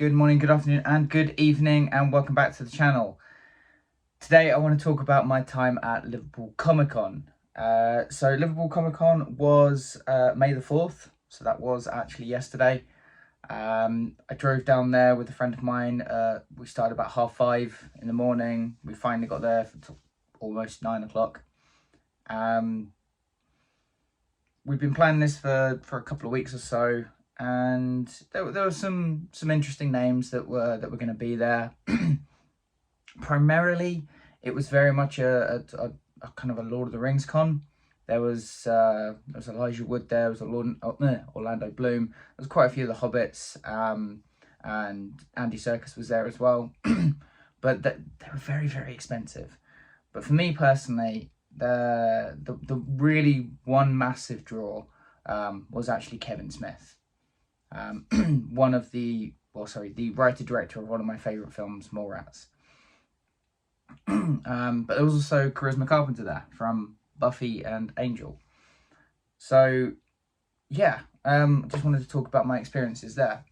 Good morning, good afternoon, and good evening, and welcome back to the channel. Today I want to talk about my time at Liverpool Comicon. So Liverpool Comicon was May the 4th, so that was actually yesterday. I drove down there with a friend of mine. We started about 5:30 in the morning. We finally got there for almost 9 o'clock. We've been planning this for a couple of weeks or so, and there were some interesting names that were going to be there. Primarily, it was very much a kind of a Lord of the Rings con. There was Elijah Wood there. There was Orlando Bloom. There was quite a few of the Hobbits, and Andy Serkis was there as well. But they were very, very expensive. But for me personally, the really one massive draw was actually Kevin Smith, the writer-director of one of my favourite films, Mallrats. But there was also Charisma Carpenter there from Buffy and Angel. So yeah, just wanted to talk about my experiences there.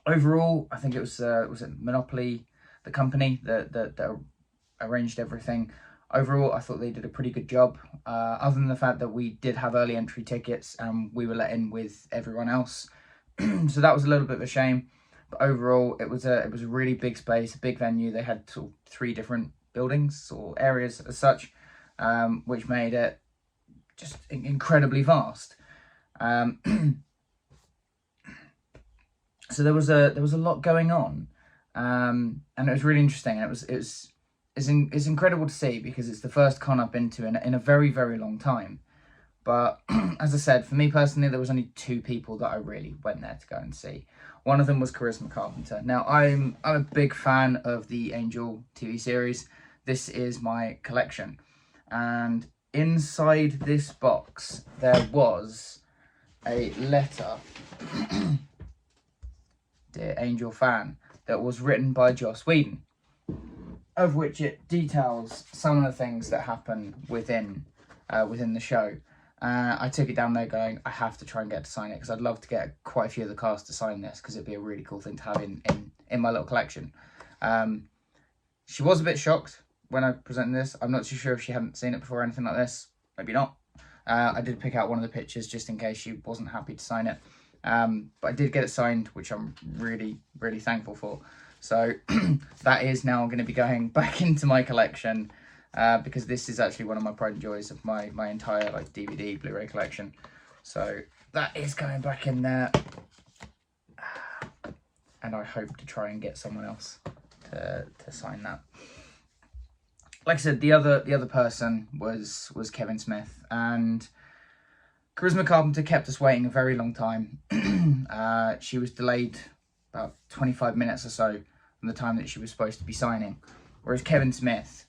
Overall, I think it was Monopoly, the company that arranged everything. Overall, I thought they did a pretty good job, other than the fact that we did have early entry tickets and we were let in with everyone else. So that was a little bit of a shame. But overall, it was a really big space, a big venue. They had sort of 3 different buildings or areas as such, which made it just incredibly vast. So there was a lot going on, and it was really interesting. And it's incredible to see, because it's the first con I've been to in a very, very long time. But as I said, for me personally, there was only 2 people that I really went there to go and see. One of them was Charisma Carpenter. Now, I'm a big fan of the Angel TV series. This is my collection. And inside this box, there was a letter, Dear Angel Fan, that was written by Joss Whedon, of which it details some of the things that happen within the show. I took it down there going, I have to try and get to sign it, because I'd love to get quite a few of the cast to sign this, because it'd be a really cool thing to have in my little collection. She was a bit shocked when I presented this. I'm not too sure if she hadn't seen it before or anything like this. Maybe not. I did pick out one of the pictures just in case she wasn't happy to sign it. But I did get it signed, which I'm really, really thankful for. So that is now going to be going back into my collection, because this is actually one of my pride and joys of my entire DVD, Blu-ray collection. So that is going back in there, and I hope to try and get someone else to sign that. Like I said, the other person was Kevin Smith, and Charisma Carpenter kept us waiting a very long time. She was delayed about 25 minutes or so from the time that she was supposed to be signing. Whereas Kevin Smith,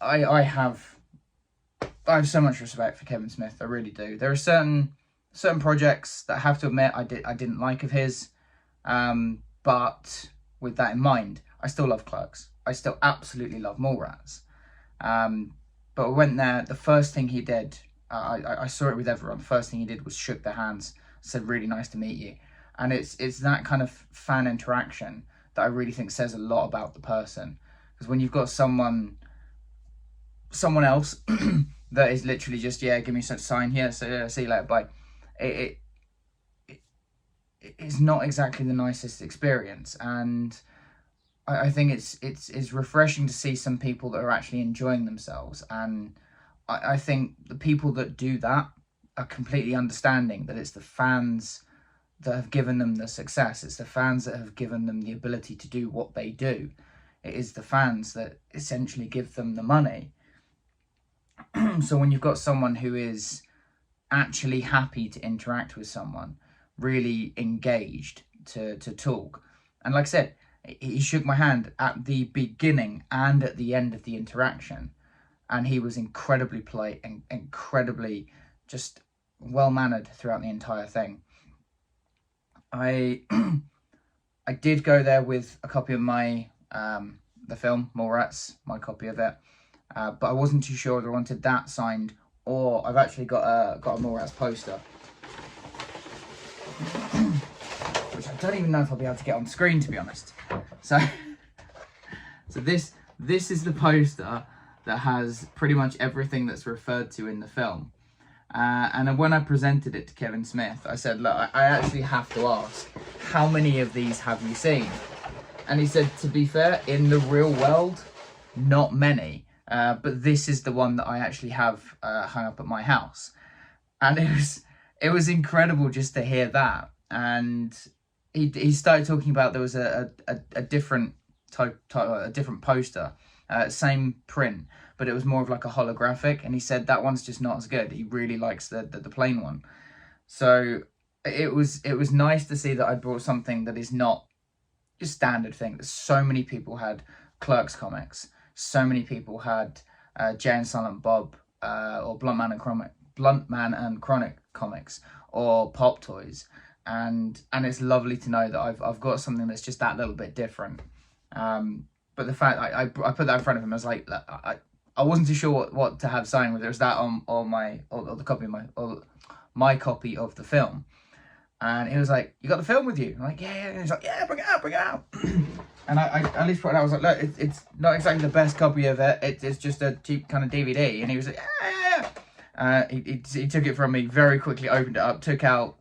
I have so much respect for Kevin Smith. I really do. There are certain projects that I have to admit I didn't like of his, but with that in mind, I still love Clerks. I still absolutely love Mallrats. But I went there. The first thing he did, I saw it with everyone. The first thing he did was shook their hands, said, "Really nice to meet you." And it's that kind of fan interaction that I really think says a lot about the person. Because when you've got someone else that is literally just, yeah, give me a sign here, so yeah, see you later, bye. It's not exactly the nicest experience, and I think it's refreshing to see some people that are actually enjoying themselves. And I think the people that do that are completely understanding that it's the fans that have given them the success. It's the fans that have given them the ability to do what they do. It is the fans that essentially give them the money. So when you've got someone who is actually happy to interact with someone, really engaged to talk, and like I said, he shook my hand at the beginning and at the end of the interaction, and he was incredibly polite and incredibly just well-mannered throughout the entire thing. I did go there with a copy of my the film Mallrats, my copy of it, but I wasn't too sure if I wanted that signed, or I've actually got a Mallrats poster, which I don't even know if I'll be able to get on screen, to be honest. So, this is the poster that has pretty much everything that's referred to in the film. And when I presented it to Kevin Smith, I said, look, I actually have to ask, how many of these have you seen? And he said, to be fair, in the real world, not many. But this is the one that I actually have hung up at my house. And it was incredible just to hear that. And he started talking about there was a different a different poster, same print, but it was more of like a holographic. And he said that one's just not as good. He really likes the plain one. So it was nice to see that I brought something that is not just standard thing. That so many people had Clerks comics. So many people had Jay and Silent Bob or Blunt Man and Chronic comics or Pop Toys, and it's lovely to know that I've got something that's just that little bit different. But the fact I put that in front of him, I was like, I wasn't too sure what to have signed, whether it was that on the copy of my copy of the film. And he was like, you got the film with you? I'm like, yeah. And he's like, yeah, bring it out. And I at least put it out. I was like, look, it's not exactly the best copy of it. It's just a cheap kind of DVD. And he was like, yeah. He took it from me very quickly, opened it up, took out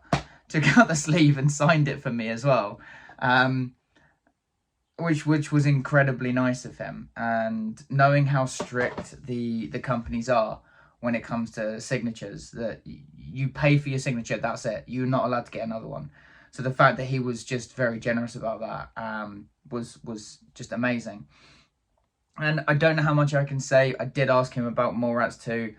the sleeve and signed it for me as well. Which was incredibly nice of him. And knowing how strict the companies are when it comes to signatures, that you pay for your signature, that's it. You're not allowed to get another one. So the fact that he was just very generous about that was just amazing. And I don't know how much I can say. I did ask him about Mallrats 2.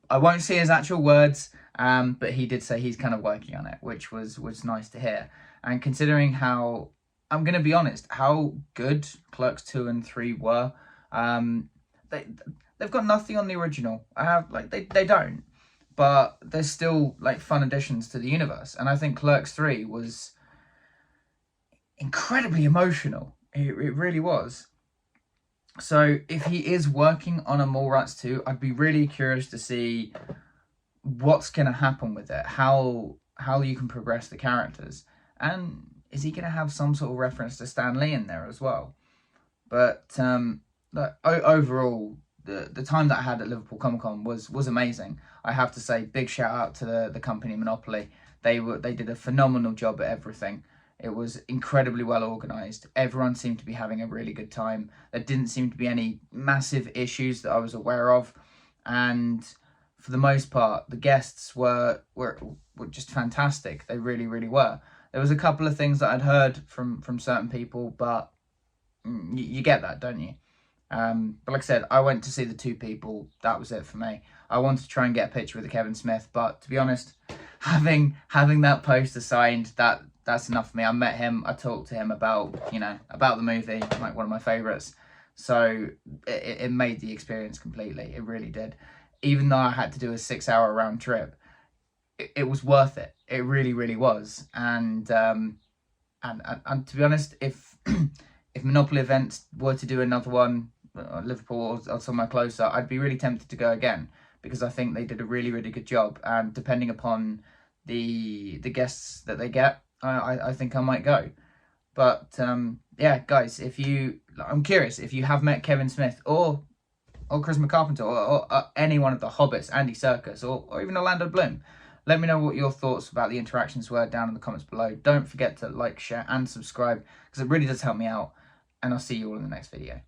I won't say his actual words, but he did say he's kind of working on it, which was nice to hear. And considering how, I'm going to be honest, how good Clerks 2 and 3 were, they've got nothing on the original. They don't. But they're still like fun additions to the universe. And I think Clerks 3 was incredibly emotional. It really was. So if he is working on a Mallrats 2, I'd be really curious to see what's going to happen with it. How you can progress the characters. And is he going to have some sort of reference to Stan Lee in there as well? But overall, the time that I had at Liverpool Comicon was amazing. I have to say, big shout out to the company Monopoly. They did a phenomenal job at everything. It was incredibly well organised. Everyone seemed to be having a really good time. There didn't seem to be any massive issues that I was aware of. And for the most part, the guests were just fantastic. They really, really were. There was a couple of things that I'd heard from certain people, but you get that, don't you? But like I said, I went to see the two people. That was it for me. I wanted to try and get a picture with Kevin Smith, but to be honest, having that poster signed, that's enough for me. I met him. I talked to him about the movie, like one of my favourites. So it made the experience completely. It really did. Even though I had to do a 6-hour round trip, it was worth it. It really, really was. And to be honest, if Monopoly Events were to do another one, Liverpool or somewhere closer, I'd be really tempted to go again, because I think they did a really, really good job. And depending upon the guests that they get, I think I might go. But yeah, guys, I'm curious if you have met Kevin Smith or Chris McCarpenter or any one of the Hobbits, Andy Serkis or even Orlando Bloom. Let me know what your thoughts about the interactions were down in the comments below. Don't forget to like, share and subscribe, because it really does help me out. And I'll see you all in the next video.